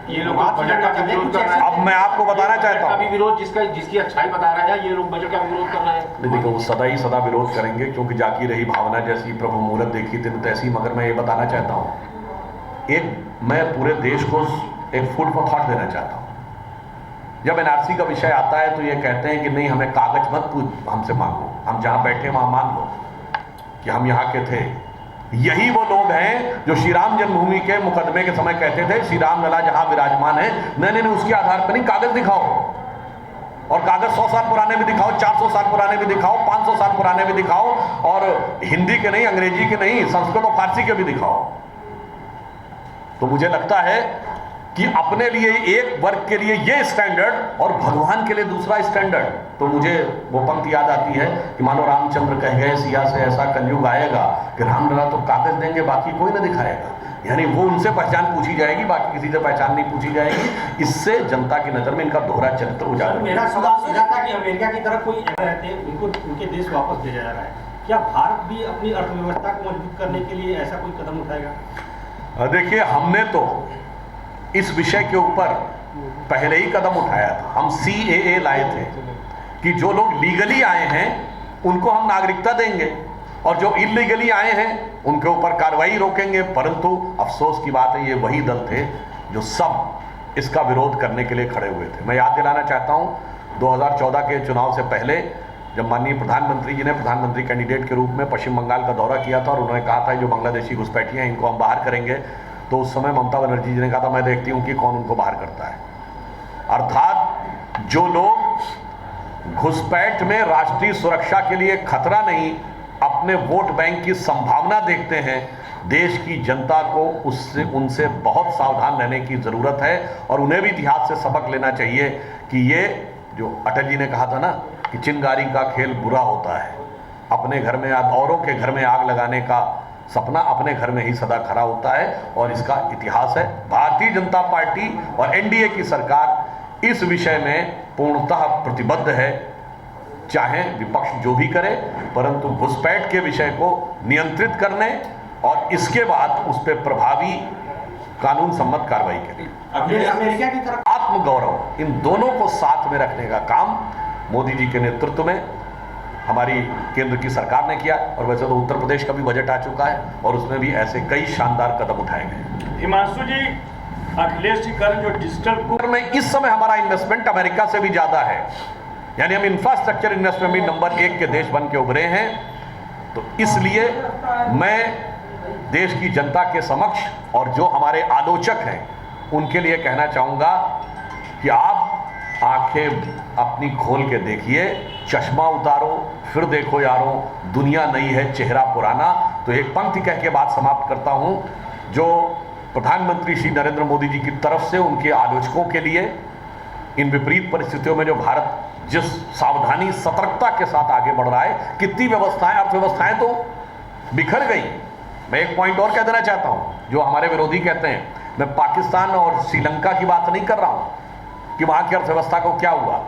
ये लोग बजट का विरोध कर रहे हैं। अब मैं आपको बताना चाहता हूं, विरोध जिसकी अच्छाई बता रहा है, ये लोग बजट का विरोध कर रहे हैं। देखो, वो सदा ही सदा विरोध करेंगे, क्योंकि जाकी रही भावना जैसी प्रभु मूरत देखी दिन तैसी। मगर मैं ये बताना चाहता हूं, मैं पूरे देश को एक फूड फॉर थॉट देना चाहता हूं। जब एनआरसी का विषय आता है तो ये कहते हैं कि नहीं, हमें कागज मत हमसे मांगो, हम जहां बैठे वहां मान लो कि हम यहाँ के थे। यही वो लोग हैं जो श्री राम जन्मभूमि के मुकदमे के समय कहते थे श्री राम लला जहां विराजमान है। नहीं, उसके आधार पर नहीं, कागज दिखाओ, और कागज 100 साल पुराने भी दिखाओ, 400 साल पुराने भी दिखाओ, 500 साल पुराने भी दिखाओ, और हिंदी के नहीं, अंग्रेजी के नहीं, संस्कृत और फारसी के भी दिखाओ। तो मुझे लगता है कि अपने लिए एक वर्ग के लिए ये स्टैंडर्ड और भगवान के लिए दूसरा स्टैंडर्ड। तो मुझे वो पंक्ति याद आती है कि मानो रामचंद्र कह गए सिया से ऐसा कलयुग आएगा कि रामलला तो कागज देंगे बाकी कोई ना दिखाएगा, यानी वो उनसे पहचान पूछी जाएगी बाकी किसी से पहचान नहीं पूछी जाएगी। इससे जनता की नजर में इनका दोहरा चरित्र उजागर। मेरा सवाल सीधा था कि अमेरिका की तरफ कोई रहते हैं उनको उनके देश वापस भेजा जा रहा है, क्या भारत भी अपनी अर्थव्यवस्था को मजबूत करने के लिए ऐसा कोई कदम उठाएगा? देखिए, हमने तो इस विषय के ऊपर पहले ही कदम उठाया था। हम CAA लाए थे कि जो लोग लीगली आए हैं उनको हम नागरिकता देंगे और जो इलीगली आए हैं उनके ऊपर कार्रवाई रोकेंगे। परंतु अफसोस की बात है, ये वही दल थे जो सब इसका विरोध करने के लिए खड़े हुए थे। मैं याद दिलाना चाहता हूं 2014 के चुनाव से पहले जब माननीय प्रधानमंत्री जी ने प्रधानमंत्री कैंडिडेट के रूप में पश्चिम बंगाल का दौरा किया था और उन्होंने कहा था जो बांग्लादेशी घुसपैठिए हैं इनको हम बाहर करेंगे, तो उस समय ममता बनर्जी जी ने कहा था मैं देखती हूं कि कौन उनको बाहर करता है। अर्थात जो लोग घुसपैठ में राष्ट्रीय सुरक्षा के लिए खतरा नहीं, अपने वोट बैंक की संभावना देखते हैं, देश की जनता को उनसे बहुत सावधान रहने की जरूरत है और उन्हें भी इतिहास से सबक लेना चाहिए कि ये जो अटल जी ने कहा था ना कि चिंगारी का खेल बुरा होता है, अपने घर में औरों के घर में आग लगाने का सपना अपने घर में ही सदा खरा होता है और इसका इतिहास है। भारतीय जनता पार्टी और NDA की सरकार इस विषय में पूर्णतः प्रतिबद्ध है, चाहे विपक्ष जो भी करे, परंतु घुसपैठ के विषय को नियंत्रित करने और इसके बाद उस पर प्रभावी कानून सम्मत कार्रवाई करें। अमेरिका की तरफ आत्मगौरव, इन दोनों को साथ में रखने का काम मोदी जी के नेतृत्व में हमारी केंद्र की सरकार ने किया और वैसे तो उत्तर प्रदेश का भी बजट आ चुका है और उसमें भी ऐसे कई शानदार कदम उठाए गए। हिमांशु जी, अखिलेश जी कल जो डिजिटल में इस समय हमारा इन्वेस्टमेंट अमेरिका से भी ज्यादा है, यानी हम इंफ्रास्ट्रक्चर इन्वेस्टमेंट में नंबर 1 के देश बन के उभरे हैं। तो इसलिए मैं देश की जनता के समक्ष और जो हमारे आलोचक हैं उनके लिए कहना चाहूंगा कि आप आंखें अपनी खोल के देखिए, चश्मा उतारो, फिर देखो यारों, दुनिया नई है चेहरा पुराना। तो एक पंक्ति कह के बात समाप्त करता हूं जो प्रधानमंत्री श्री नरेंद्र मोदी जी की तरफ से उनके आलोचकों के लिए, इन विपरीत परिस्थितियों में जो भारत जिस सावधानी सतर्कता के साथ आगे बढ़ रहा है, कितनी व्यवस्थाएं अर्थव्यवस्थाएं तो बिखर गई। मैं एक पॉइंट और कह देना चाहता हूं जो हमारे विरोधी कहते हैं, मैं पाकिस्तान और श्रीलंका की बात नहीं कर रहा हूं कि वहां की अर्थव्यवस्था को क्या हुआ।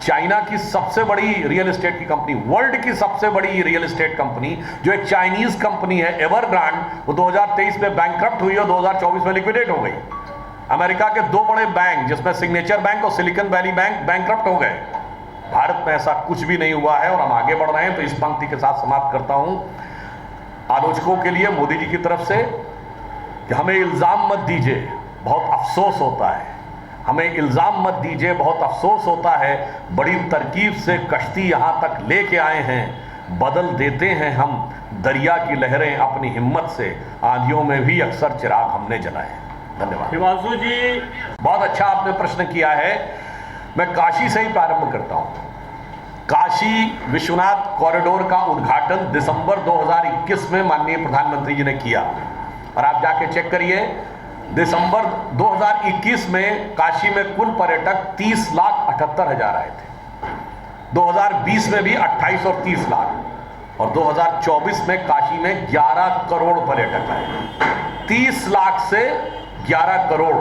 चाइना की सबसे बड़ी रियल एस्टेट की कंपनी, वर्ल्ड की सबसे बड़ी रियल एस्टेट कंपनी जो एक चाइनीज कंपनी है एवरग्रांड, वो 2023 में बैंकक्रप्ट हुई और 2024 में लिक्विडेट हो गई। अमेरिका के 2 बड़े बैंक जिसमें सिग्नेचर बैंक और सिलिकॉन वैली बैंक बैंकक्रप्ट हो गए। भारत में ऐसा कुछ भी नहीं हुआ है और हम आगे बढ़ रहे हैं। तो इस पंक्ति के साथ समाप्त करता हूं आलोचकों के लिए मोदी जी की तरफ से कि हमें इल्जाम मत दीजिए, बहुत अफसोस होता है, हमें इल्जाम मत दीजिए, बहुत अफसोस होता है। बड़ी तरकीब से कश्ती यहां तक लेके आए हैं, बदल देते हैं हम दरिया की लहरें अपनी हिम्मत से, आंधियों में भी अक्सर चिराग हमने जलाए। धन्यवाद। हिमांशु जी, बहुत अच्छा आपने प्रश्न किया है। मैं काशी से ही प्रारंभ करता हूं। काशी विश्वनाथ कॉरिडोर का उद्घाटन दिसंबर 2021 में माननीय प्रधानमंत्री जी ने किया और आप जाके चेक करिए, दिसंबर 2021 में काशी में कुल पर्यटक 30,78,000 आए थे। 2020 में भी 28 और 30 लाख और 2024 में काशी में 11 करोड़ पर्यटक आए। 30 लाख से 11 करोड़।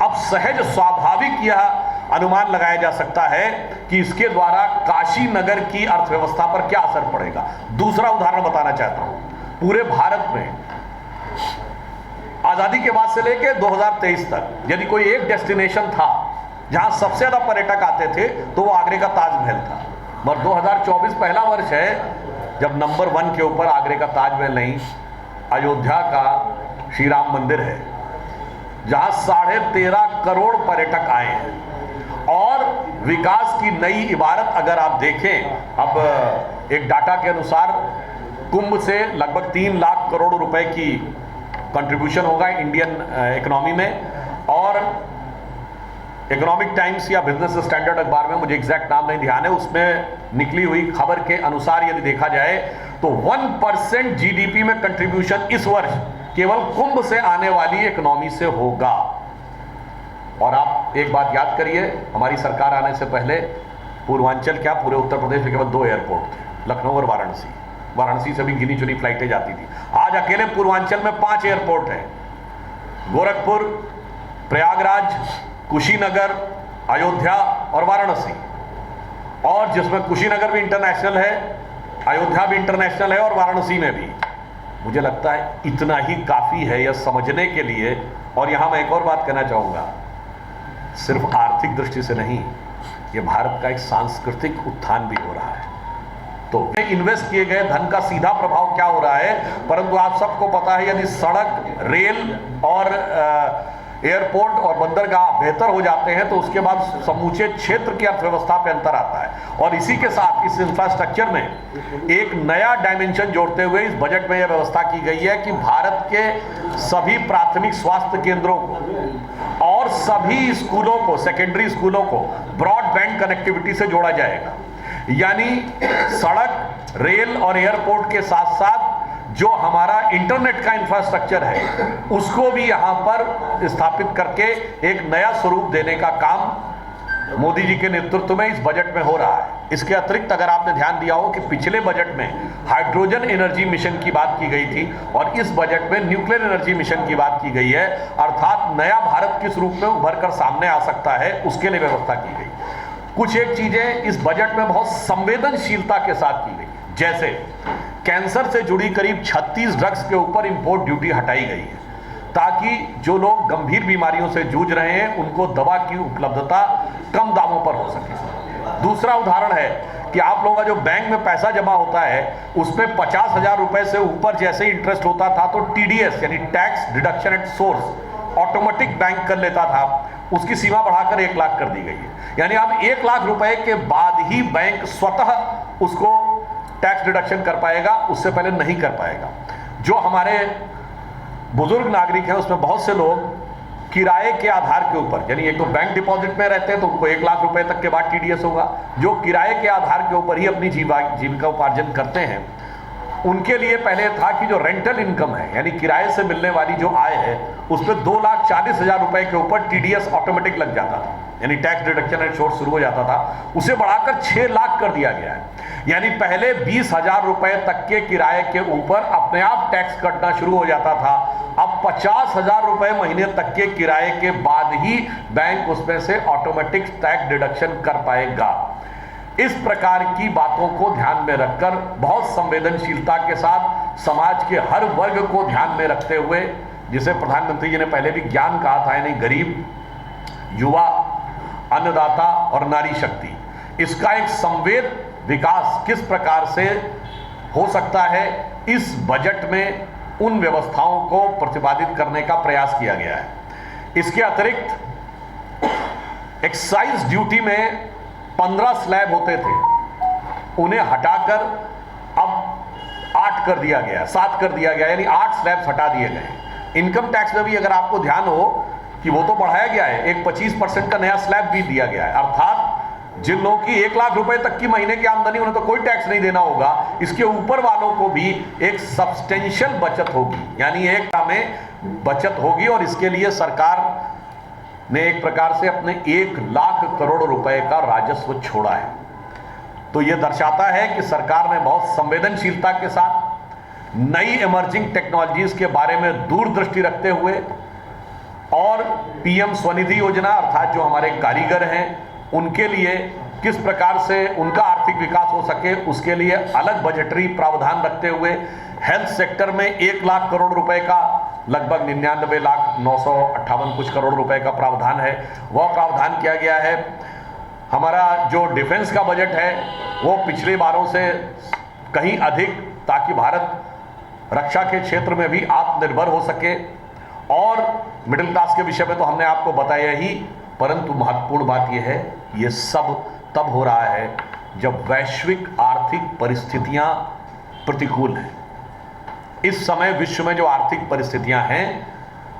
अब सहज स्वाभाविक यह अनुमान लगाया जा सकता है कि इसके द्वारा काशी नगर की अर्थव्यवस्था पर क्या असर पड़ेगा। दूसरा उदाहरण बताना चाहता हूं, पूरे भारत में आजादी के बाद से लेकर 2023 तक यदि कोई एक डेस्टिनेशन था जहां सबसे ज्यादा पर्यटक आते थे तो वो आगरे का ताजमहल था। मगर 2024 पहला वर्ष है जब नंबर 1 के ऊपर आगरे का ताजमहल नहीं, अयोध्या का श्री राम मंदिर है जहां 13.5 करोड़ पर्यटक आए हैं। और विकास की नई इबारत अगर आप देखें, अब एक डाटा के अनुसार कुंभ से लगभग 3 लाख करोड़ रुपए की कंट्रीब्यूशन होगा इंडियन इकोनॉमी में। और इकोनॉमिक टाइम्स या बिजनेस स्टैंडर्ड अखबार में, मुझे एग्जैक्ट नाम नहीं ध्यान है, उसमें निकली हुई खबर के अनुसार यदि देखा जाए तो 1% जीडीपी में कंट्रीब्यूशन इस वर्ष केवल कुंभ से आने वाली इकोनॉमी से होगा। और आप एक बात याद करिए, हमारी सरकार आने से पहले पूर्वांचल क्या पूरे उत्तर प्रदेश में केवल 2 एयरपोर्ट थे, लखनऊ और वाराणसी। वाराणसी से भी गिनी चुनी फ्लाइटें जाती थी। आज अकेले पूर्वांचल में 5 एयरपोर्ट हैं, गोरखपुर, प्रयागराज, कुशीनगर, अयोध्या और वाराणसी। और जिसमें कुशीनगर भी इंटरनेशनल है, अयोध्या भी इंटरनेशनल है और वाराणसी में भी। मुझे लगता है इतना ही काफ़ी है यह समझने के लिए। और यहाँ मैं एक और बात कहना चाहूँगा, सिर्फ आर्थिक दृष्टि से नहीं, ये भारत का एक सांस्कृतिक उत्थान भी हो रहा है। तो इन्वेस्ट किए गए धन का सीधा प्रभाव क्या हो रहा है, परंतु आप सबको पता है यदि सड़क, रेल और एयरपोर्ट और बंदरगाह बेहतर हो जाते हैं तो उसके बाद समूचे क्षेत्र की अर्थव्यवस्था पे अंतर आता है। और इसी के साथ इस इंफ्रास्ट्रक्चर में एक नया डायमेंशन जोड़ते हुए इस बजट में यह व्यवस्था की गई है कि भारत के सभी प्राथमिक स्वास्थ्य केंद्रों को और सभी स्कूलों को, सेकेंडरी स्कूलों को ब्रॉडबैंड कनेक्टिविटी से जोड़ा जाएगा। यानी सड़क, रेल और एयरपोर्ट के साथ साथ जो हमारा इंटरनेट का इंफ्रास्ट्रक्चर है उसको भी यहां पर स्थापित करके एक नया स्वरूप देने का काम मोदी जी के नेतृत्व में इस बजट में हो रहा है। इसके अतिरिक्त अगर आपने ध्यान दिया हो कि पिछले बजट में हाइड्रोजन एनर्जी मिशन की बात की गई थी और इस बजट में न्यूक्लियर एनर्जी मिशन की बात की गई है, अर्थात नया भारत किस रूप में उभर कर सामने आ सकता है उसके लिए व्यवस्था की गई। कुछ एक चीजें इस बजट में बहुत संवेदनशीलता के साथ की गई, जैसे कैंसर से जुड़ी करीब 36 ड्रग्स के ऊपर इंपोर्ट ड्यूटी हटाई गई है ताकि जो लोग गंभीर बीमारियों से जूझ रहे हैं उनको दवा की उपलब्धता कम दामों पर हो सके। दूसरा उदाहरण है कि आप लोगों का जो बैंक में पैसा जमा होता है उसमें 50,000 रुपए से ऊपर जैसे इंटरेस्ट होता था तो TDS यानी tax deduction at source automatic bank कर लेता था, उसकी सीमा बढ़ाकर 1 लाख कर दी गई है। यानी अब 1 लाख रुपए के बाद ही बैंक स्वतः उसको टैक्स डिडक्शन कर पाएगा, उससे पहले नहीं कर पाएगा। जो हमारे बुजुर्ग नागरिक हैं उसमें बहुत से लोग किराए के आधार के ऊपर, यानी एक तो बैंक डिपॉजिट में रहते हैं तो उनको 1 लाख रुपए तक के बाद TDS होगा, जो किराए के आधार के ऊपर ही अपनी जीविका उपार्जन करते हैं उनके लिए पहले था कि जो रेंटल इनकम है यानी किराए से मिलने वाली जो आय है उस पर 2,40,000 रुपए के ऊपर TDS ऑटोमेटिक लग जाता था, यानी टैक्स डिडक्शन एट सोर्स शुरू हो जाता था। उसे बढ़ाकर 6 लाख कर दिया गया है। यानी पहले 20,000 रुपए तक के किराए के ऊपर अपने आप टैक्स कटना शुरू हो जाता था, अब 50,000 रुपए महीने तक के किराए के बाद ही बैंक उसमें से ऑटोमेटिक टैक्स डिडक्शन कर पाएगा। इस प्रकार की बातों को ध्यान में रखकर बहुत संवेदनशीलता के साथ समाज के हर वर्ग को ध्यान में रखते हुए, जिसे प्रधानमंत्री जी ने पहले भी ज्ञान कहा था, यानी गरीब, युवा, अन्नदाता और नारी शक्ति, इसका एक संवेद विकास किस प्रकार से हो सकता है, इस बजट में उन व्यवस्थाओं को प्रतिपादित करने का प्रयास किया गया है। इसके अतिरिक्त एक्साइज ड्यूटी में 15 स्लैब होते थे, उन्हें हटाकर अब 8 कर दिया गया, 7 कर दिया गया, यानी 8 स्लैब्स हटा दिए गए। इनकम टैक्स में भी अगर आपको ध्यान हो कि वो तो बढ़ाया गया है, एक 25% का नया स्लैब भी दिया गया है, अर्थात जिन लोगों की 1 लाख रुपए तक की महीने की आमदनी उन्हें तो कोई टैक्स नहीं देना होगा, इसके ऊपर वालों को भी एक सब्सटेंशियल बचत होगी, यानी एक में बचत होगी। और इसके लिए सरकार ने एक प्रकार से अपने 1 लाख करोड़ रुपए का राजस्व छोड़ा है। तो यह दर्शाता है कि सरकार ने बहुत संवेदनशीलता के साथ नई इमर्जिंग टेक्नोलॉजीज के बारे में दूरदृष्टि रखते हुए और PM स्वनिधि योजना, अर्थात जो हमारे कारीगर हैं उनके लिए किस प्रकार से उनका आर्थिक विकास हो सके उसके लिए अलग बजटरी प्रावधान रखते हुए हेल्थ सेक्टर में 1 लाख करोड़ रुपए का लगभग 99,958 कुछ करोड़ रुपए का प्रावधान है, वह प्रावधान किया गया है। हमारा जो डिफेंस का बजट है वो पिछले बारों से कहीं अधिक, ताकि भारत रक्षा के क्षेत्र में भी आत्मनिर्भर हो सके। और मिडिल क्लास के विषय में तो हमने आपको बताया ही, परंतु महत्वपूर्ण बात यह है ये सब तब हो रहा है जब वैश्विक आर्थिक परिस्थितियां प्रतिकूल हैं। इस समय विश्व में जो आर्थिक परिस्थितियां हैं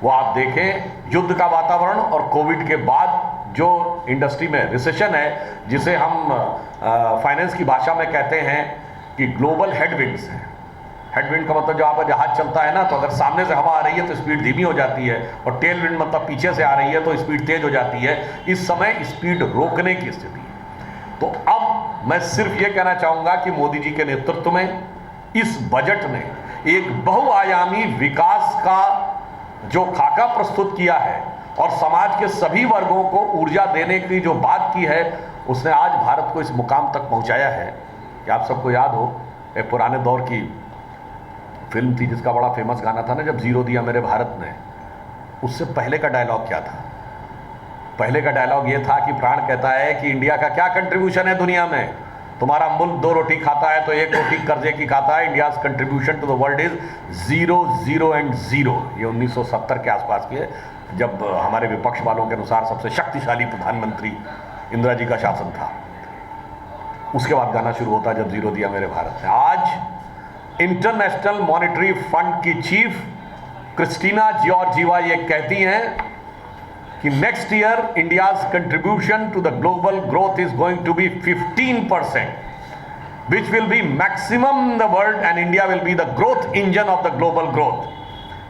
वो आप देखें, युद्ध का वातावरण और कोविड के बाद जो इंडस्ट्री में रिसेशन है, जिसे हम फाइनेंस की भाषा में कहते हैं कि ग्लोबल हेडविंड्स हैं। हेडविंड का मतलब जब आपका जहाज चलता है ना, तो अगर सामने से हवा आ रही है तो स्पीड धीमी हो जाती है, और टेल विंड मतलब पीछे से आ रही है तो स्पीड तेज हो जाती है। इस समय स्पीड रोकने की स्थिति है। तो अब मैं सिर्फ ये कहना चाहूंगा कि मोदी जी के नेतृत्व में इस बजट ने एक बहुआयामी विकास का जो खाका प्रस्तुत किया है और समाज के सभी वर्गों को ऊर्जा देने की जो बात की है, उसने आज भारत को इस मुकाम तक पहुंचाया है कि आप सबको याद हो, एक पुराने दौर की फिल्म थी जिसका बड़ा फेमस गाना था ना, जब जीरो दिया मेरे भारत ने। उससे पहले का डायलॉग क्या था? पहले का डायलॉग ये था कि प्राण कहता है कि इंडिया का क्या कंट्रीब्यूशन है दुनिया में। तुम्हारा मुल्क 2 रोटी खाता है तो 1 रोटी कर्जे की खाता है। India contribution to the world is 0, 0 and 0। ये 1970 के आसपास की है, जब हमारे विपक्ष वालों के अनुसार सबसे शक्तिशाली प्रधानमंत्री इंदिरा जी का शासन था। उसके बाद गाना शुरू होता है जब जीरो दिया मेरे भारत ने। आज इंटरनेशनल मॉनेटरी फंड की चीफ क्रिस्टीना जॉर्जिवा ये कहती हैं कि next year India's contribution to the global growth is going to be 15%, which will be maximum in the world, and India will be the growth engine of the global growth।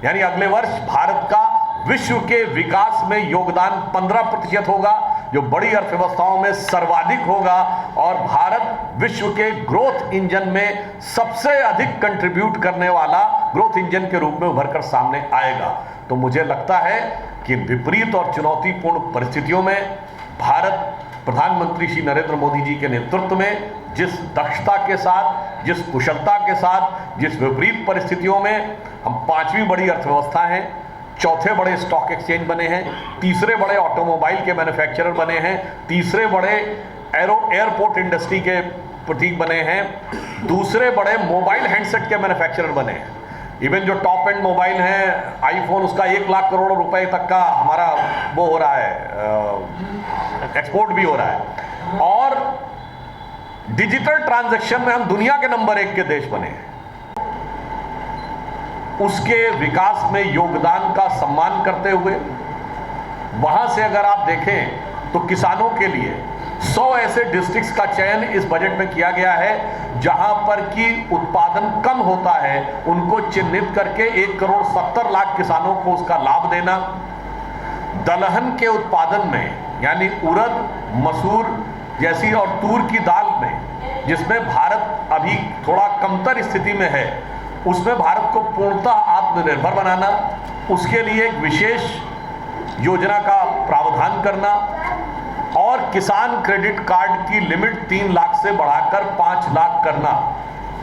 यानी अगले वर्ष भारत का विश्व के विकास में योगदान 15% होगा, जो बड़ी अर्थव्यवस्थाओं में सर्वाधिक होगा, और भारत विश्व के ग्रोथ इंजन में सबसे अधिक कंट्रीब्यूट करने वाला ग्रोथ इंजन के रूप में उभर कर सामने आएगा। तो मुझे लगता है कि विपरीत और चुनौतीपूर्ण परिस्थितियों में भारत प्रधानमंत्री श्री नरेंद्र मोदी जी के नेतृत्व में जिस दक्षता के साथ, जिस कुशलता के साथ, जिस विपरीत परिस्थितियों में हम 5वीं बड़ी अर्थव्यवस्था हैं, 4थे बड़े स्टॉक एक्सचेंज बने हैं, 3रे बड़े ऑटोमोबाइल के मैन्युफैक्चरर बने हैं, 3रे बड़े एयरपोर्ट इंडस्ट्री के प्रतीक बने हैं, 2रे बड़े मोबाइल हैंडसेट के मैन्युफैक्चरर बने हैं। इवन जो टॉप एंड मोबाइल हैं, आईफोन, उसका 1 लाख करोड़ रुपए तक का हमारा वो हो रहा है, एक्सपोर्ट भी हो रहा है। और डिजिटल ट्रांजैक्शन में हम दुनिया के नंबर 1 के देश बने हैं। उसके विकास में योगदान का सम्मान करते हुए वहां से अगर आप देखें तो किसानों के लिए 100 ऐसे डिस्ट्रिक्ट्स का चयन इस बजट में किया गया है जहां पर कि उत्पादन कम होता है, उनको चिन्हित करके 1,70,00,000 किसानों को उसका लाभ देना। दलहन के उत्पादन में यानी उड़द, मसूर जैसी और तूर की दाल में, जिसमें भारत अभी थोड़ा कमतर स्थिति में है, उसमें भारत को पूर्णतः आत्मनिर्भर बनाना, उसके लिए एक विशेष योजना का प्रावधान करना, और किसान क्रेडिट कार्ड की लिमिट 3 लाख से बढ़ाकर 5 लाख करना।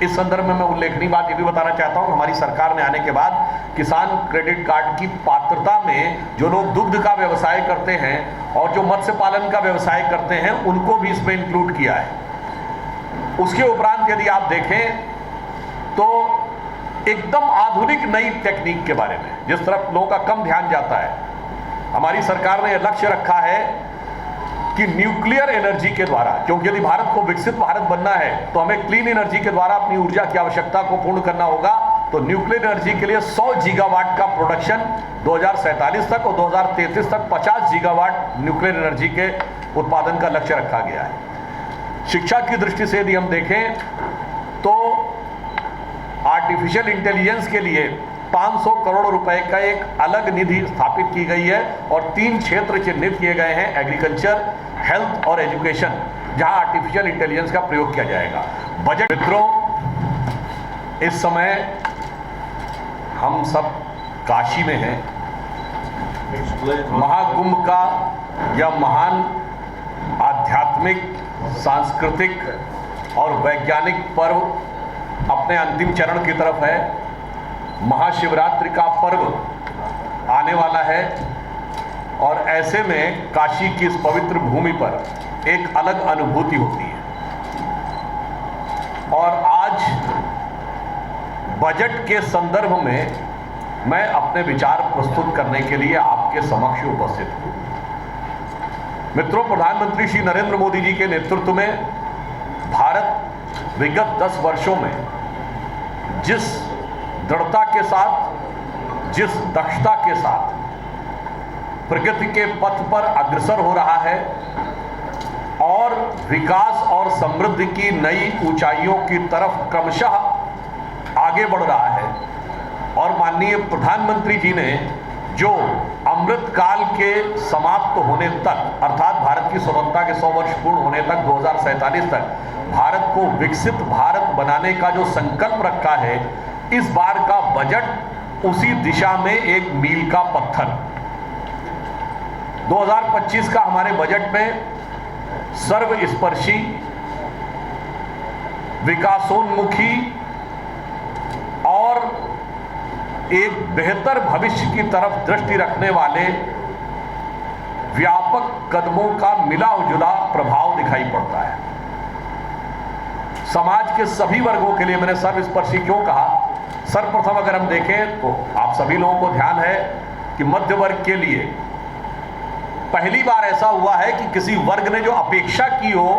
इस संदर्भ में मैं उल्लेखनीय बात ये भी बताना चाहता हूं, हमारी सरकार ने आने के बाद किसान क्रेडिट कार्ड की पात्रता में जो लोग दुग्ध का व्यवसाय करते हैं और जो मत्स्य पालन का व्यवसाय करते हैं, उनको भी इसमें इंक्लूड किया है। उसके उपरांत यदि आप देखें तो एकदम आधुनिक नई टेक्निक के बारे में जिस तरफ लोगों का कम ध्यान जाता है, हमारी सरकार ने यह लक्ष्य रखा है कि न्यूक्लियर एनर्जी के द्वारा, क्योंकि यदि भारत को विकसित भारत बनना है तो हमें क्लीन एनर्जी के द्वारा अपनी ऊर्जा की आवश्यकता को पूर्ण करना होगा। तो न्यूक्लियर एनर्जी के लिए 100 गीगावाट का प्रोडक्शन 2047 तक और 2033 तक 50 गीगावाट न्यूक्लियर एनर्जी के उत्पादन का लक्ष्य रखा गया है। शिक्षा की दृष्टि से यदि हम देखें तो आर्टिफिशियल इंटेलिजेंस के लिए 500 करोड़ रुपए का एक अलग निधि स्थापित की गई है और 3 क्षेत्र चिन्हित किए गए हैं, एग्रीकल्चर, हेल्थ और एजुकेशन, जहां आर्टिफिशियल इंटेलिजेंस का प्रयोग किया जाएगा। बजट मित्रों, इस समय हम सब काशी में हैं। महाकुंभ का यह महान आध्यात्मिक, सांस्कृतिक और वैज्ञानिक पर्व अपने अंतिम चरण की तरफ है। महाशिवरात्रि का पर्व आने वाला है और ऐसे में काशी की इस पवित्र भूमि पर एक अलग अनुभूति होती है। और आज बजट के संदर्भ में मैं अपने विचार प्रस्तुत करने के लिए आपके समक्ष उपस्थित हूं। मित्रों, प्रधानमंत्री श्री नरेंद्र मोदी जी के नेतृत्व में भारत विगत 10 वर्षों में जिस दृढ़ता के साथ, जिस दक्षता के साथ प्रगति के पथ पर अग्रसर हो रहा है और विकास और समृद्धि की नई ऊंचाइयों की तरफ क्रमशः आगे बढ़ रहा है और माननीय प्रधानमंत्री जी ने जो अमृत काल के समाप्त होने तक अर्थात भारत की स्वतंत्रता के 100 वर्ष पूर्ण होने तक 2047 तक भारत को विकसित भारत बनाने का जो संकल्प रखा है, इस बार का बजट उसी दिशा में एक मील का पत्थर। 2025 का हमारे बजट में सर्वस्पर्शी, विकासोन्मुखी और एक बेहतर भविष्य की तरफ दृष्टि रखने वाले व्यापक कदमों का मिला जुला प्रभाव दिखाई पड़ता है। समाज के सभी वर्गों के लिए मैंने सर्वस्पर्शी क्यों कहा? सर्वप्रथम अगर हम देखें तो आप सभी लोगों को ध्यान है कि मध्य वर्ग के लिए पहली बार ऐसा हुआ है कि किसी वर्ग ने जो अपेक्षा की हो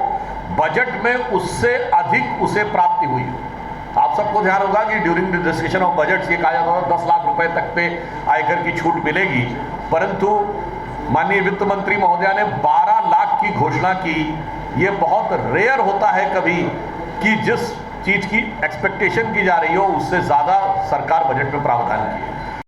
बजट में उससे अधिक उसे प्राप्ति हुई हो। आप सबको ध्यान होगा कि during the discussion of budget ये कहा जाता था 10 लाख रुपए तक पे आयकर की छूट मिलेगी, परंतु माननीय वित्त मंत्री महोदया ने 12 लाख की घोषणा की। ये बहुत रेयर होता है कभी कि जिस चीज की एक्सपेक्टेशन की जा रही हो उससे ज्यादा सरकार बजट में प्रावधान की है।